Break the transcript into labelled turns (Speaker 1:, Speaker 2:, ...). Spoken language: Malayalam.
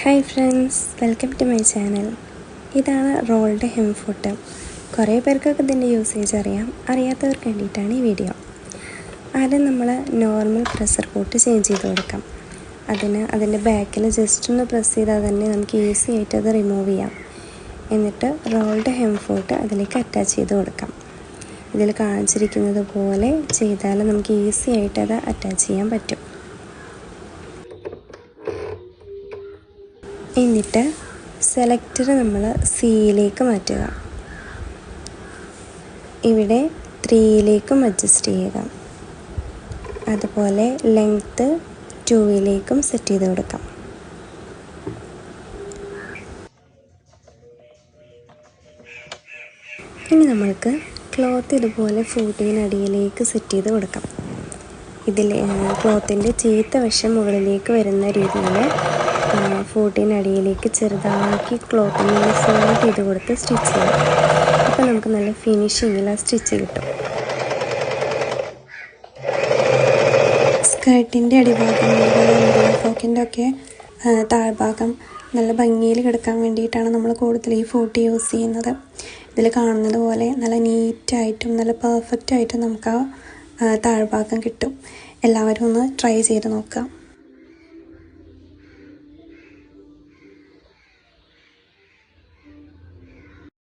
Speaker 1: Hi friends, welcome to my channel. ഇതാണ് റോൾഡ് ഹെം ഫുഡ്. കുറേ പേർക്കൊക്കെ ഇതിൻ്റെ യൂസേജ് അറിയാത്തവർക്ക് വേണ്ടിയിട്ടാണ് ഈ വീഡിയോ. ആദ്യം നമ്മൾ നോർമൽ പ്രഷർ പോട്ട് ചേഞ്ച് ചെയ്ത് കൊടുക്കാം. അതിൻ്റെ ബാക്കിൽ ജസ്റ്റ് ഒന്ന് പ്രസ് ചെയ്താൽ തന്നെ നമുക്ക് ഈസി ആയിട്ട് അത് റിമൂവ് ചെയ്യാം. എന്നിട്ട് റോൾഡ് ഹെം ഫുഡ് അതിലേക്ക് അറ്റാച്ച് ചെയ്ത് കൊടുക്കാം. ഇതിൽ കാണിച്ചിരിക്കുന്നത് പോലെ ചെയ്താൽ നമുക്ക് ഈസി ആയിട്ട് അത് അറ്റാച്ച് ചെയ്യാൻ പറ്റും. എന്നിട്ട് സെലക്ടർ നമ്മൾ സിയിലേക്ക് മാറ്റുക. ഇവിടെ 3യിലേക്കും അഡ്ജസ്റ്റ് ചെയ്യുക. അതുപോലെ ലെങ്ത്ത് 2യിലേക്കും സെറ്റ് ചെയ്ത് കൊടുക്കാം. ഇനി നമ്മൾക്ക് ക്ലോത്ത് ഇതുപോലെ ഫൂട്ടിനടിയിലേക്ക് സെറ്റ് ചെയ്ത് കൊടുക്കാം. ക്ലോത്തിൻ്റെ ചീത്ത വശം മുകളിലേക്ക് വരുന്ന രീതിയിൽ ഫൂട്ടിനടിയിലേക്ക് ചെറുതാക്കി ക്ലോത്തിനെ ഫോൾഡ് ചെയ്ത് കൊടുത്ത് സ്റ്റിച്ച് ചെയ്യാം. അപ്പോൾ നമുക്ക് നല്ല ഫിനിഷിങ്ങിൽ ആ സ്റ്റിച്ച് കിട്ടും. സ്കേർട്ടിൻ്റെ അടിഭാഗം, ഫ്രോക്കിൻ്റെ ഒക്കെ താഴ്ഭാഗം നല്ല ഭംഗിയിൽ കിടക്കാൻ വേണ്ടിയിട്ടാണ് നമ്മൾ കൂടുതൽ ഈ ഫൂട്ടി യൂസ് ചെയ്യുന്നത്. ഇതിൽ കാണുന്നത് പോലെ നല്ല നീറ്റായിട്ടും നല്ല പെർഫെക്റ്റായിട്ടും നമുക്ക് ആ താഴ്ഭാഗം കിട്ടും. എല്ലാവരും ഒന്ന് ട്രൈ ചെയ്ത് നോക്കുക.